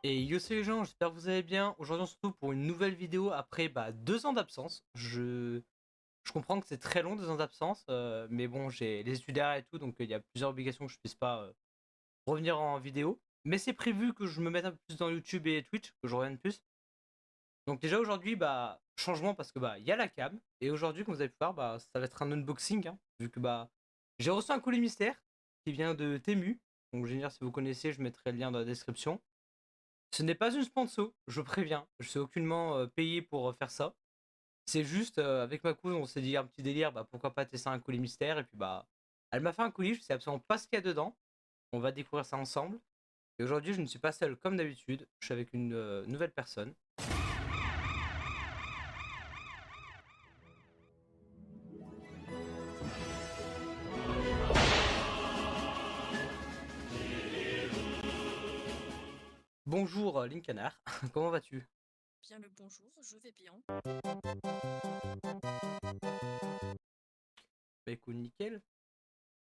Et yo c'est les gens, j'espère que vous allez bien. Aujourd'hui on se retrouve pour une nouvelle vidéo après 2 ans d'absence. Je comprends que c'est très long 2 ans d'absence, mais bon j'ai les études derrière et tout, donc il y a plusieurs obligations que je puisse pas revenir en vidéo. Mais c'est prévu que je me mette un peu plus dans YouTube et Twitch, que je revienne plus. Donc déjà aujourd'hui, changement parce que il y a la cam. Et aujourd'hui, comme vous avez pu voir, ça va être un unboxing, hein, vu que j'ai reçu un colis mystère qui vient de Temu. Donc je vais dire si vous connaissez, je mettrai le lien dans la description. Ce n'est pas une sponsor, je préviens. Je suis aucunement payé pour faire ça. C'est juste, avec ma cousine, on s'est dit un petit délire, pourquoi pas tester un colis mystère. Et puis elle m'a fait un colis, je sais absolument pas ce qu'il y a dedans. On va découvrir ça ensemble. Et aujourd'hui, je ne suis pas seul comme d'habitude. Je suis avec une nouvelle personne. Bonjour Linkanar, comment vas-tu? Bien le bonjour, je vais bien. Bah écoute, nickel.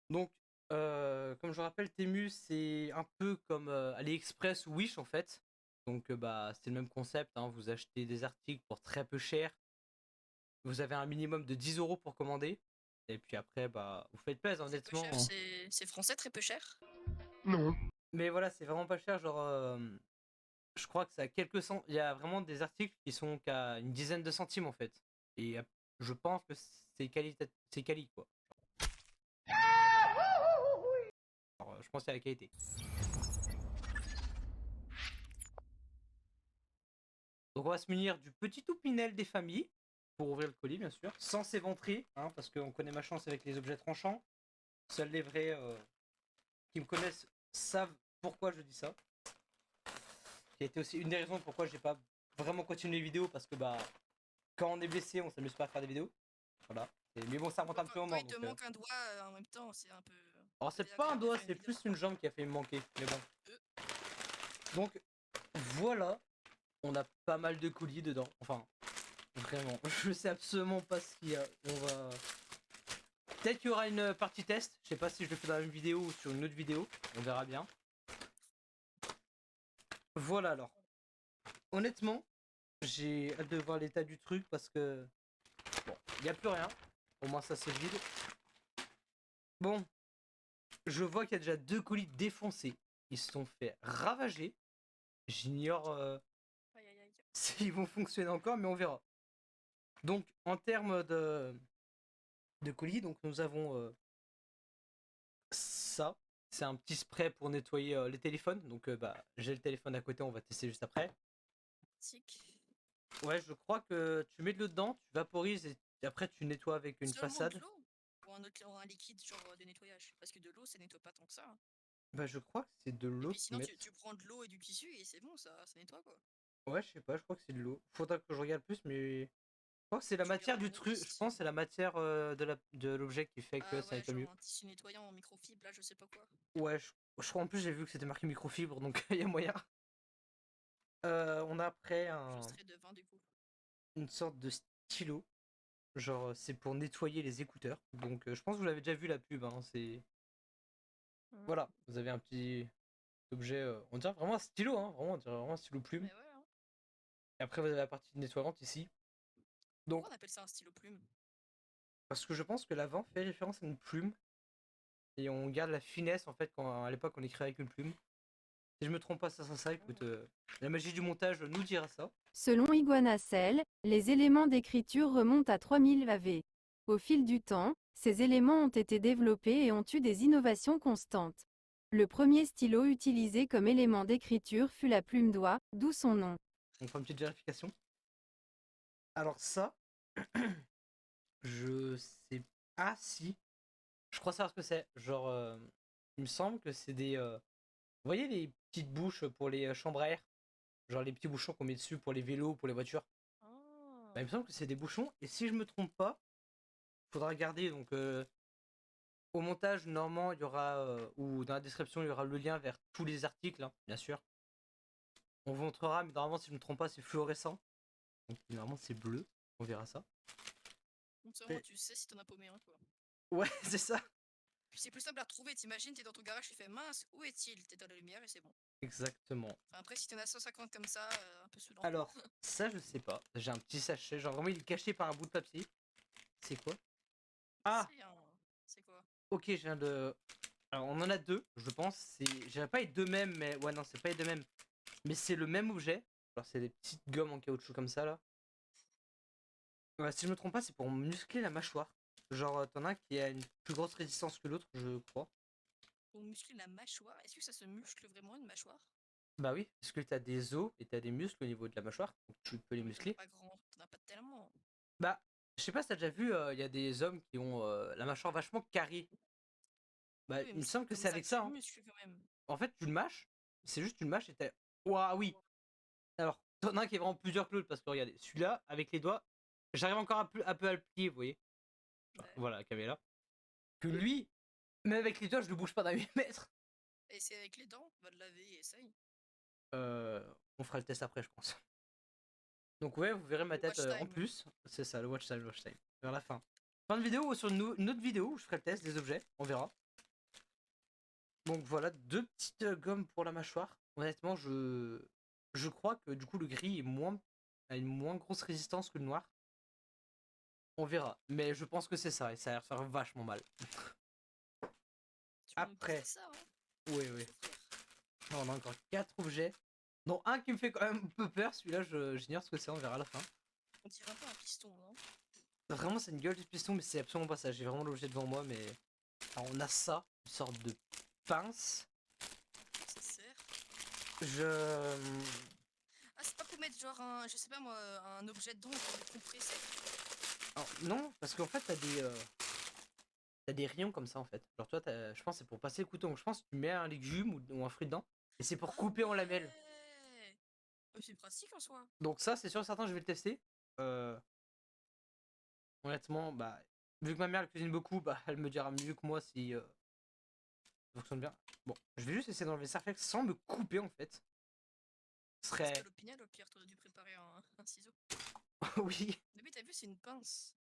Donc, comme je rappelle, Temu, c'est un peu comme AliExpress ou Wish en fait. Donc, c'est le même concept, hein. Vous achetez des articles pour très peu cher. Vous avez un minimum de 10 € pour commander. Et puis après, vous faites plaisir, Très peu honnêtement, cher, hein. c'est français, très peu cher. Non. Mais voilà, c'est vraiment pas cher. Genre, je crois que ça a quelques cent. Il y a vraiment des articles qui sont qu'à une dizaine de centimes en fait. Et je pense que c'est quali quoi. Alors, je pense qu'il y a la qualité. Donc on va se munir du petit Toupinel des familles pour ouvrir le colis, bien sûr, sans s'éventrer, hein, parce qu'on connaît ma chance avec les objets tranchants. Seuls les vrais qui me connaissent savent pourquoi je dis ça. Qui a été aussi une des raisons pourquoi j'ai pas vraiment continué les vidéos, parce que quand on est blessé, on s'amuse pas à faire des vidéos. Voilà. Mais bon, ça remonte un petit Quand moment. il te manque un doigt en même temps, c'est un peu Alors c'est pas un désagréable de doigt, faire une c'est vidéo. plus une jambe qui a fait me manquer. Mais bon. Euh, Donc voilà, on a pas mal de colis dedans. Enfin, vraiment, je sais absolument pas ce qu'il y a. On va Peut-être qu'il y aura une partie test. Je sais pas si je le fais dans la même vidéo ou sur une autre vidéo. On verra bien. Voilà alors. Honnêtement, j'ai hâte de voir l'état du truc parce que bon, il n'y a plus rien. Au moins ça c'est vide. Bon, je vois qu'il y a déjà 2 colis défoncés. Ils se sont fait ravager. J'ignore Aïe aïe aïe. s'ils vont fonctionner encore, mais on verra. Donc en termes de colis, donc nous avons ça. C'est un petit spray pour nettoyer les téléphones. Donc j'ai le téléphone à côté, on va tester juste après. Tic. Ouais, je crois que tu mets de l'eau dedans, tu vaporises et après tu nettoies avec une Seulement de façade. l'eau ou un liquide genre de nettoyage. Parce que de l'eau, ça nettoie pas tant que ça, hein. Je crois que c'est de Et l'eau puis qu'ils sinon, mettent. tu prends de l'eau et du tissu et c'est bon, ça nettoie quoi. Ouais, je sais pas, je crois que c'est de l'eau. Faudra que je regarde plus, mais je crois que c'est la Tu matière regarderas du en truc. Je notice. pense que c'est la matière de l'objet qui fait que Ah ça ouais, nettoie genre mieux. un tissu nettoyant en microfibre, là, je sais pas quoi. Ouais, je crois en plus j'ai vu que c'était marqué microfibre, donc il y a moyen. On a après Je serais devin du coup. une sorte de stylo. Genre, c'est pour nettoyer les écouteurs. Donc, je pense que vous l'avez déjà vu la pub, hein. C'est Mhm. Voilà, vous avez un petit objet. On dirait vraiment un stylo, hein. Vraiment, on dirait vraiment un stylo plume. Mais ouais, hein. Et après, vous avez la partie nettoyante ici. Donc, Pourquoi on appelle ça un stylo plume? parce que je pense que l'avant fait référence à une plume. Et on garde la finesse, en fait, quand à l'époque on écrit avec une plume. Si je me trompe pas, ça sera ça. Écoute, Mhm. la magie du montage nous dira ça. Selon Iguanacel, les éléments d'écriture remontent à 3000 AV. Au fil du temps, ces éléments ont été développés et ont eu des innovations constantes. Le premier stylo utilisé comme élément d'écriture fut la plume doigt, d'où son nom. On fera une petite vérification. Alors, ça, je sais. Ah, si. Je crois savoir ce que c'est. Genre, il me semble que c'est des. Vous voyez les petites bouches pour les chambres à air? Genre les petits bouchons qu'on met dessus pour les vélos, pour les voitures. Ah. Il me semble que c'est des bouchons. Et si je me trompe pas, faudra regarder. Donc, au montage, normalement, il y aura. Ou dans la description, il y aura le lien vers tous les articles, hein, bien sûr. On vous montrera, mais normalement, si je ne me trompe pas, c'est fluorescent. Donc, normalement, c'est bleu. On verra ça. Comme ça, au moins, Et- tu sais si t'en as paumé un, quoi. Ouais, c'est ça. Puis c'est plus simple à retrouver, t'imagines, t'es dans ton garage, tu fais mince, où est-il? T'es dans la lumière et c'est bon. Exactement. Enfin, après, si t'en as 150 comme ça, un peu saoulant. Alors, ça, je sais pas. J'ai un petit sachet. Genre, vraiment, il est caché par un bout de papier. C'est quoi? Ah! C'est quoi? Ok, je viens de. Alors, on en a deux, je pense. J'avais pas les deux mêmes, mais. Ouais, non, c'est pas les deux mêmes. Mais c'est le même objet. Alors, c'est des petites gommes en caoutchouc comme ça, là. Ouais, si je me trompe pas, c'est pour muscler la mâchoire. Genre, t'en as un qui a une plus grosse résistance que l'autre, je crois. Pour muscler la mâchoire, est-ce que ça se muscle vraiment une mâchoire? Bah oui, parce que t'as des os et t'as des muscles au niveau de la mâchoire, donc tu peux les Mais muscler. t'en as pas tellement. Bah, je sais pas si t'as déjà vu, il y a des hommes qui ont la mâchoire vachement carrée. Bah, Oui, il mais me c'est semble que comme c'est ça avec que tu ça, le hein. muscles quand même. En fait, tu le mâches, c'est juste une mâche et t'as. Ouah, oui! Alors, t'en as un qui est vraiment plusieurs que l'autre, parce que regardez, celui-là, avec les doigts, j'arrive encore un peu à le plier, vous voyez? Ouais. Voilà, la caméra. Que lui, même avec les doigts, je le bouge pas d'un millimètre. Et c'est avec les dents, va le laver et essaye. Euh, on fera le test après, je pense. Donc ouais, vous verrez ma Le tête watch en time. plus. C'est ça, le watch time. Vers la fin. Fin de vidéo ou sur une autre vidéo où je ferai le test des objets, on verra. Donc voilà, deux petites gommes pour la mâchoire. Honnêtement, je crois que du coup le gris a une moins grosse résistance que le noir. On verra. Mais je pense que c'est ça et ça a l'air de faire vachement mal. Tu peux nous tester Après, ça, hein, oui, pour oui. souffrir. On a encore quatre objets. Dont un qui me fait quand même un peu peur. Celui-là, j'ignore ce que c'est, on verra à la fin. On dirait un peu un piston, non? Vraiment, c'est une gueule du piston, mais c'est absolument pas ça. J'ai vraiment l'objet devant moi, mais. Alors, on a ça, une sorte de pince. Ça sert. Je. Ah, c'est pas pour mettre genre un, je sais pas moi, un objet dedans pour le compresser. Alors, non, parce qu'en fait, t'as des rayons comme ça en fait. Genre, toi, je pense que c'est pour passer le couteau. Donc, je pense que tu mets un légume ou un fruit dedans, et c'est pour Ah couper en lamelles. ouais! C'est pratique en soi. Donc, ça, c'est sûr, certain, je vais le tester. Euh, Honnêtement, bah. Vu que ma mère elle cuisine beaucoup, bah, elle me dira mieux que moi si ça fonctionne bien. Bon, je vais juste essayer d'enlever ça sans me couper en fait. Ce C'est pas serait. l'opinion, au pire, t'aurais dû préparer un ciseau. Oui. Mais t'as vu, c'est une pince.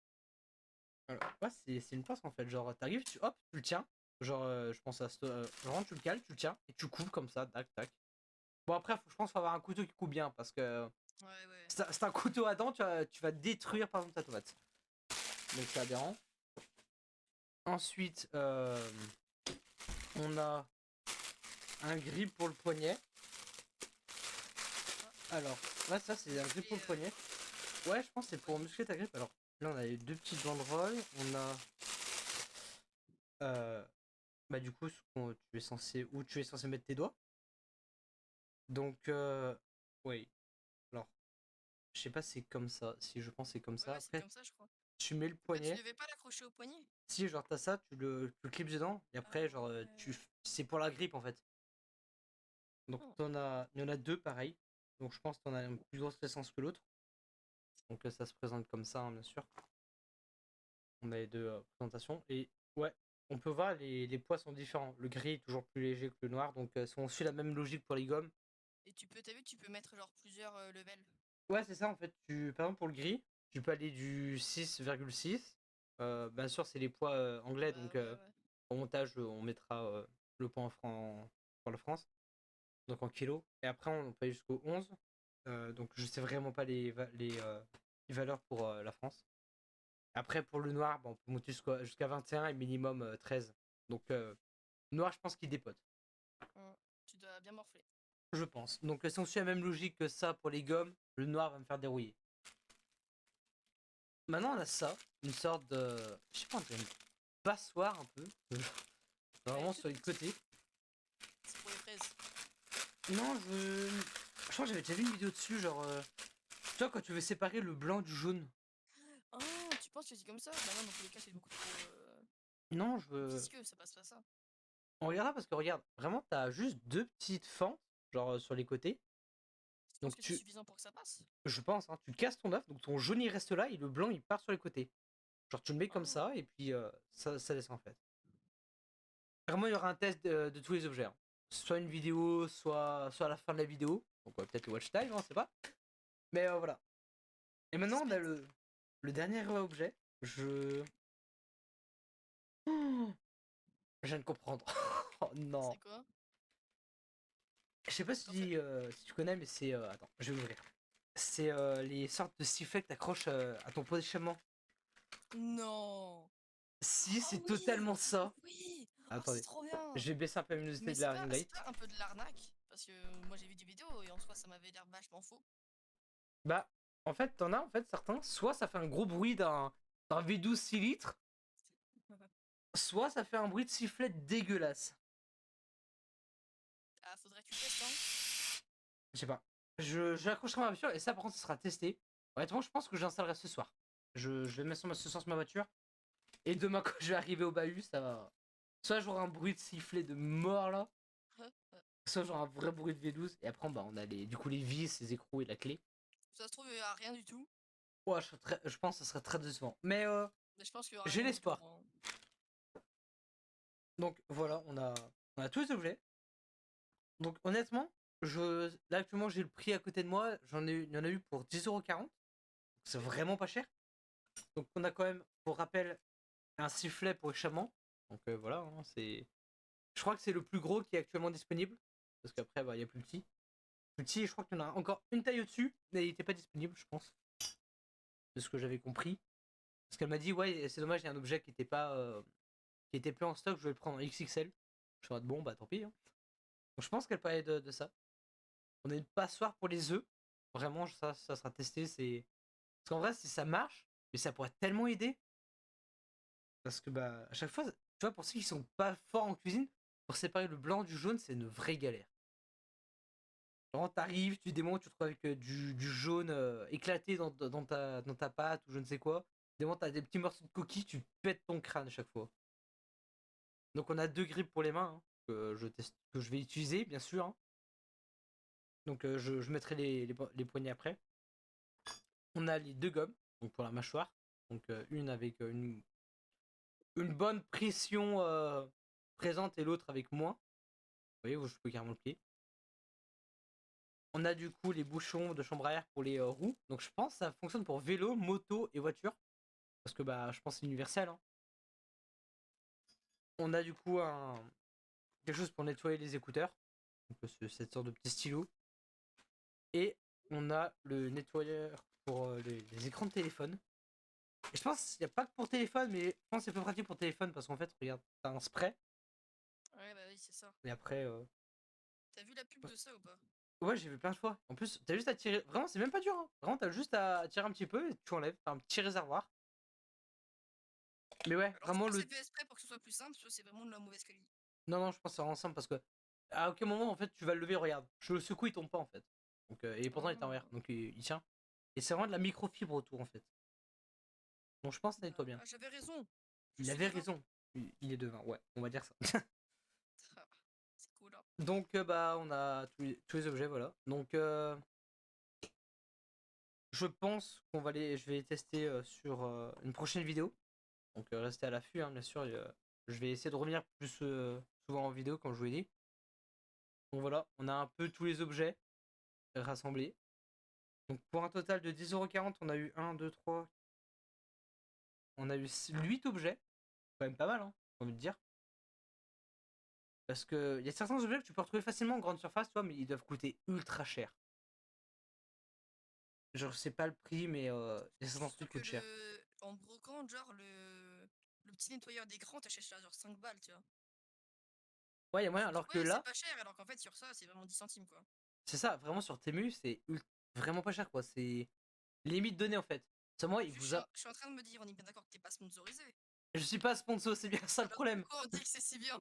Alors, ouais, c'est une pince en fait. Genre, t'arrives, hop, tu le tiens. Genre, je pense à ce. Genre, tu le cales, tu le tiens et tu coupes comme ça, tac, tac. Bon, après, je pense qu'il faut avoir un couteau qui coupe bien parce que Ouais, ouais. c'est un couteau à dents, tu vas détruire par exemple ta tomate. Donc, c'est aberrant. Ensuite, on a un grip pour le poignet. Alors, là, ça, c'est un grip pour le poignet. Ouais, je pense que c'est pour muscler ta grippe. Alors, là, on a les deux petites banderoles. On a. Bah, du coup, tu es censé. Où tu es censé mettre tes doigts. Donc, oui. Alors, je sais pas si c'est comme ça. Si je pense que c'est comme Ouais, ça. ouais, c'est Après, comme ça, je crois. tu mets le Bah, tu poignet. devais pas l'accrocher au poignet? Si, genre, t'as ça, tu le clips dedans. Et Ah après, genre, ouais. c'est pour la grippe en fait. Donc, Oh. il y en a deux pareil. Donc, je pense que t'en as une plus grosse résistance que l'autre. Donc, ça se présente comme ça, hein, bien sûr. On a les deux présentations. Et ouais, on peut voir, les poids sont différents. Le gris est toujours plus léger que le noir. Donc, si on suit la même logique pour les gommes. Et t'as vu, tu peux mettre genre plusieurs levels. Ouais, c'est ça en fait. Par exemple, pour le gris, tu peux aller du 6,6. Bien sûr, c'est les poids anglais. Bah Donc, ouais, ouais. au montage, on mettra le poids en francs pour la France. Donc, en kilos. Et après, on peut aller jusqu'au 11. Donc, je sais vraiment pas les valeurs pour la France. Après, pour le noir, on peut monter jusqu'à 21 et minimum 13. Donc, noir, je pense qu'il dépote. Tu dois bien morfler. Je pense. Donc, si on suit la même logique que ça pour les gommes, le noir va me faire dérouiller. Maintenant, on a ça. Une sorte de. Je sais pas, on dirait une passoire un peu. Vraiment sur les côtés. C'est pour les fraises. Non, je crois que j'avais déjà vu une vidéo dessus, genre. Tu vois, quand tu veux séparer le blanc du jaune. Oh, tu penses que c'est comme ça? Bah non, dans tous les cas, c'est beaucoup trop Non, je veux. visqueux, ça passe pas ça. On regardera parce que regarde, vraiment, t'as juste deux petites fentes, genre sur les côtés. Tu penses Donc que c'est suffisant pour que ça passe? je pense, hein, tu casses ton œuf, donc ton jaune il reste là et le blanc il part sur les côtés. Genre tu le mets comme Oh. ça et puis ça descend en fait. Vraiment, il y aura un test de tous les objets, hein. Soit une vidéo, soit à la fin de la vidéo. Donc peut-être le watch time, on sait pas. Mais voilà. Et maintenant, on a Suspense. le dernier objet. Oh, je viens de comprendre. Oh non. C'est quoi? Je sais pas En fait, si tu connais, mais c'est. Attends, je vais ouvrir. C'est les sortes de sifflets que t'accroches à ton positionnement. non. Si, Oh c'est oui, totalement ça. oui. Oh, c'est Attendez, trop bien. je vais baisser un peu la luminosité Mais de la ring c'est light. pas un peu de l'arnaque? Parce que moi j'ai vu des vidéos et en soi ça m'avait l'air vachement faux. Bah, en fait, t'en as en fait certains. Soit ça fait un gros bruit d'un V12 6 litres, soit ça fait un bruit de sifflet dégueulasse. Ah, faudrait que tu testes, hein. Je sais pas. Je l'accrocherai à ma voiture et ça, par contre, ça sera testé. Honnêtement, je pense que j'installerai ce soir. Je vais mettre ce soir sur ma voiture. Et demain, quand je vais arriver au bahut, ça va. Soit j'aurai un bruit de sifflet de mort là, soit j'aurai un vrai bruit de V12. Et après, bah, on a du coup les vis, les écrous et la clé. Ça se trouve, il y a rien du tout. Ouais, je pense que ça serait très décevant. Mais Mais je pense qu'il y aura j'ai rien du tout, l'espoir. hein. Donc voilà, on a tous les objets. Donc honnêtement, là actuellement j'ai le prix à côté de moi. Il y en a eu pour 10,40 €. C'est vraiment pas cher. Donc on a quand même, pour rappel, un sifflet pour échappement. Donc voilà, hein, je crois que c'est le plus gros qui est actuellement disponible. Parce qu'après, bah, il y a plus petit. Plus petit, je crois qu'il y en a encore une taille au-dessus, mais il n'était pas disponible, je pense. De ce que j'avais compris. Parce qu'elle m'a dit, ouais, c'est dommage, il y a un objet qui était pas, qui était plus en stock, je vais le prendre en XXL. Je suis en mode, bon, bah tant pis, hein. Donc je pense qu'elle parlait de ça. On a une passoire pour les œufs. Vraiment, ça sera testé. Parce qu'en vrai, si ça marche, mais ça pourrait tellement aider. Parce que bah, à chaque fois, tu vois, pour ceux qui sont pas forts en cuisine, pour séparer le blanc du jaune, c'est une vraie galère. Vraiment, t'arrives, tu des moments où tu te retrouves avec du jaune éclaté dans ta pâte ou je ne sais quoi. Des moments, t'as des petits morceaux de coquille, tu pètes ton crâne à chaque fois. Donc on a deux grippes pour les mains, hein, que je vais utiliser, bien sûr, hein. Donc je mettrai les poignées après. On a les deux gommes, donc pour la mâchoire. Donc une avec une bonne pression présente et l'autre avec moins. Vous voyez, je peux carrément le plier. On a du coup les bouchons de chambre à air pour les roues. Donc je pense que ça fonctionne pour vélo, moto et voiture. Parce que bah je pense que c'est universel, hein. On a du coup quelque chose pour nettoyer les écouteurs. Donc cette sorte de petit stylo. Et on a le nettoyeur pour les écrans de téléphone. Et je pense qu'il n'y a pas que pour téléphone, mais je pense que c'est plus pratique pour téléphone parce qu'en fait, regarde, t'as un spray. Ouais, bah oui, c'est ça. Et après, T'as vu la pub de ça ou pas? ouais, j'ai vu plein de fois. En plus, t'as juste à tirer. Vraiment, c'est même pas dur, hein. Vraiment, t'as juste à tirer un petit peu et tu enlèves. T'as un petit réservoir. Mais ouais, Alors, vraiment soit le. c'est fait exprès pour que ce soit plus simple, soit c'est vraiment de la mauvaise qualité. Non, non, je pense que c'est ensemble parce que à aucun moment, en fait, tu vas le lever, regarde. Je le secoue, il tombe pas, en fait. Donc, et pourtant, il est en Ah, verre. Donc, il tient. Et c'est vraiment de la microfibre autour, en fait. Donc, je pense que ça nettoie bien. bah, j'avais raison. Je Il suis avait devin. raison. Il est devin, ouais, on va dire ça. Ah, c'est cool, hein. Donc, bah, on a tous les objets, voilà. Donc, je pense je vais les tester sur une prochaine vidéo. Donc restez à l'affût, hein, bien sûr. Je vais essayer de revenir plus souvent en vidéo, comme je vous l'ai dit. Donc voilà, on a un peu tous les objets rassemblés. Donc pour un total de 10,40 €, on a eu 1, 2, 3. On a eu 8 objets. Quand même pas mal, hein, j'ai envie de dire. Parce que il y a certains objets que tu peux retrouver facilement en grande surface, toi, mais ils doivent coûter ultra cher. Je sais pas le prix, mais il y a certains Surtout trucs qui que coûtent cher. en brocante, genre le petit nettoyeur d'écran, t'achètes ça genre 5 balles, tu vois. Ouais, il y a moyen, Tu te dis, alors que ouais, c'est là, pas cher, alors qu'en fait, sur ça, c'est vraiment 10 centimes, quoi. c'est ça, vraiment sur Temu, c'est vraiment pas cher, quoi. C'est limite donné en fait. Seulement, il vous a. Je suis en train de me dire, on est bien d'accord que t'es pas sponsorisé. Je suis pas sponsor, c'est bien ça le Alors problème. pourquoi on dit que c'est si bien?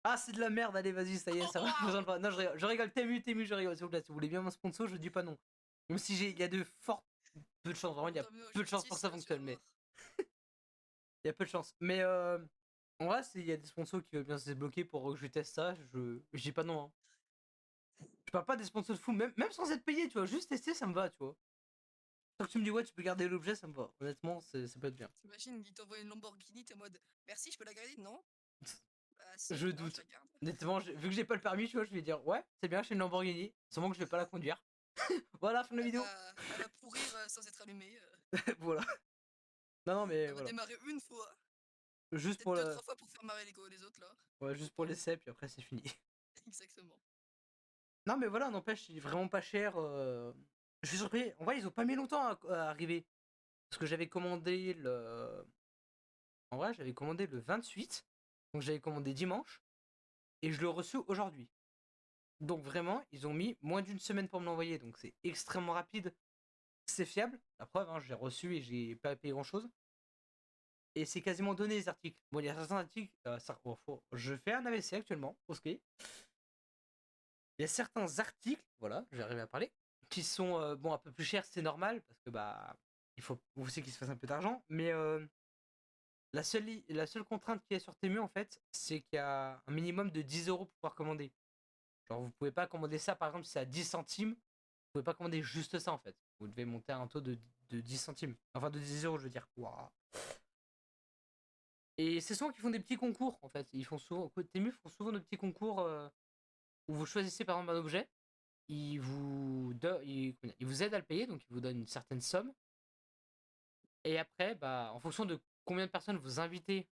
Ah, c'est de la merde, allez, vas-y, ça y est, ça va, besoin de pas. Non, je rigole, Temu, je rigole, s'il vous plaît. Si vous voulez bien mon sponsor, je dis pas non. Même si il y a de fortes. Peu de chance, vraiment, On il y a t'emmène en peu de chance pour que justice, ça tu vas fonctionne, mais voir. il y a peu de chance. Mais en vrai, s'il y a des sponsors qui veulent bien se débloquer pour que je teste ça, je dis pas non, hein. Je parle pas des sponsors de fou, même sans être payé, tu vois, juste tester, ça me va, tu vois. Tant que tu me dis, ouais, tu peux garder l'objet, ça me va. Honnêtement, ça peut être bien. T'imagines, il t'envoie une Lamborghini, t'es en mode, merci, je peux la garder? Non? Bah si, Je non, je doute. la garde. Honnêtement, vu que j'ai pas le permis, tu vois, je vais dire, ouais, c'est bien, j'ai une Lamborghini. Seulement que je vais pas la conduire. Voilà, fin de la vidéo. Elle va pourrir sans être allumée. Voilà. Non, non, mais Elle va voilà. démarrer une fois, Juste peut-être pour deux, le. trois fois pour faire marrer les autres là. Ouais, Je juste pour pense. l'essai, puis après c'est fini. Exactement. Non, mais voilà, n'empêche, il est vraiment pas cher. Je suis surpris. En vrai, ils ont pas mis longtemps à arriver. Parce que j'avais commandé le. En vrai, j'avais commandé le 28. Donc j'avais commandé dimanche. Et je l'ai reçu aujourd'hui. Donc vraiment, ils ont mis moins d'une semaine pour me l'envoyer. Donc c'est extrêmement rapide. C'est fiable. La preuve, hein, j'ai reçu et j'ai pas payé grand chose. Et c'est quasiment donné les articles. Bon, il y a certains articles. Je fais un AVC actuellement. Ok. Il y a certains articles, voilà, je vais arriver à parler, qui sont bon un peu plus chers, c'est normal, parce que bah il faut aussi qu'ils se fassent un peu d'argent. Mais la seule contrainte qu'il y a sur Temu en fait, c'est qu'il y a un minimum de 10 euros pour pouvoir commander. Genre vous pouvez pas commander ça par exemple si c'est à 10 centimes, vous pouvez pas commander juste ça en fait. Vous devez monter à un taux de 10 centimes. Enfin de 10 euros je veux dire. Waouh. Et c'est souvent qu'ils font des petits concours en fait. Ils font souvent, Temu font souvent de petits concours où vous choisissez par exemple un objet, il vous aide à le payer, donc il vous donne une certaine somme. Et après, bah, en fonction de combien de personnes vous invitez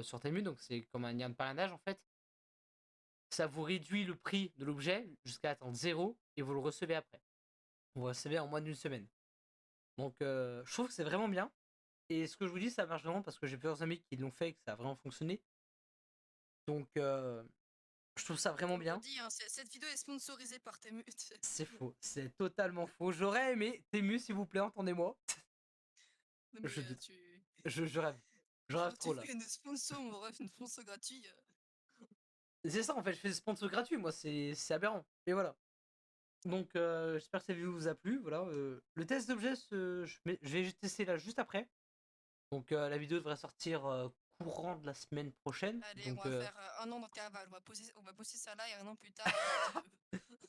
sur Temu, donc c'est comme un lien de parrainage en fait, ça vous réduit le prix de l'objet jusqu'à atteindre zéro et vous le recevez après. Vous le recevez en moins d'une semaine. Donc je trouve que c'est vraiment bien. Et ce que je vous dis, ça marche vraiment parce que j'ai plusieurs amis qui l'ont fait et que ça a vraiment fonctionné. Donc je trouve ça vraiment Comme je bien. dis, hein, cette vidéo est sponsorisée par Temu. C'est faux, c'est totalement faux. J'aurais aimé Temu, s'il vous plaît, entendez-moi. Non, mais Je, je rêve. Je rêve genre, tu trop là. fais une sponsor, mon ref, une sponsor gratuit. C'est ça en fait, je fais des sponsors gratuits, moi, c'est aberrant. Et voilà. Donc j'espère que cette vidéo vous a plu. Voilà. Le test d'objet, je vais tester là juste après. Donc la vidéo devrait sortir courant de la semaine prochaine. Allez, on Donc va faire un an dans Carval. On va poster ça là et un an plus tard, on va te...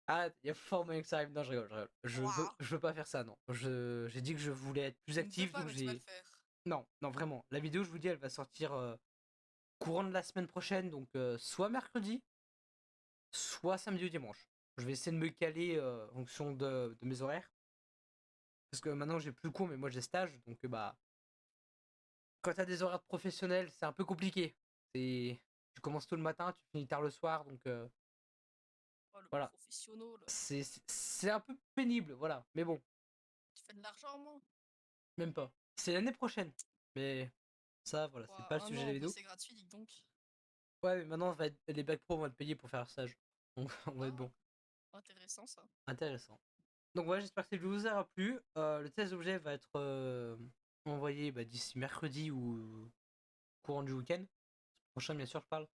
arrête, il y a fort moyen que ça arrive. Non, je rigole, je rigole. Waouh. Je veux pas faire ça, non. J'ai dit que je voulais être plus Tu ne veux actif, pas, donc mais tu vas le j'ai. faire. Non, non, vraiment. La vidéo, je vous dis, elle va sortir courant de la semaine prochaine, donc soit mercredi, soit samedi ou dimanche. Je vais essayer de me caler en fonction de mes horaires. Parce que maintenant j'ai plus cours, mais moi j'ai stage, donc bah quand t'as des horaires professionnels, c'est un peu compliqué. Tu commences tôt le matin, tu finis tard le soir, donc Oh, le voilà. professionnel. C'est un peu pénible, voilà. Mais bon, Tu fais de l'argent, moi. même pas. C'est l'année prochaine. Mais ça, voilà, c'est pas le Un sujet de la an, vidéo. bosser gratuit, dis donc. Ouais, mais maintenant les bacs pro vont être payés pour faire un stage. Donc on va être Ah, bon. intéressant ça. Intéressant. Donc voilà, j'espère que cette vidéo vous aura plu. Le test d'objet va être envoyé bah, d'ici mercredi ou courant du week-end. Prochain, bien sûr, je parle.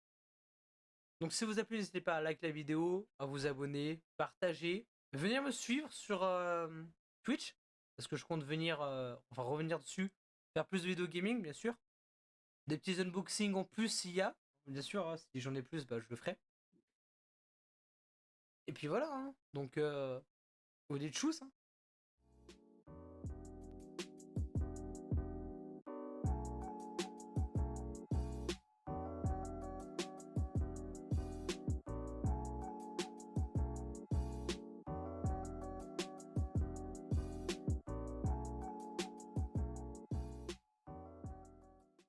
Donc si vous a plu, n'hésitez pas à liker la vidéo, à vous abonner, partager, venir me suivre sur Twitch, parce que je compte venir, enfin revenir dessus, faire plus de vidéos gaming, bien sûr. Des petits unboxings en plus s'il y a, bien sûr, hein, si j'en ai plus, bah, je le ferai. Et puis voilà, hein. Donc vous dites tchuss, hein.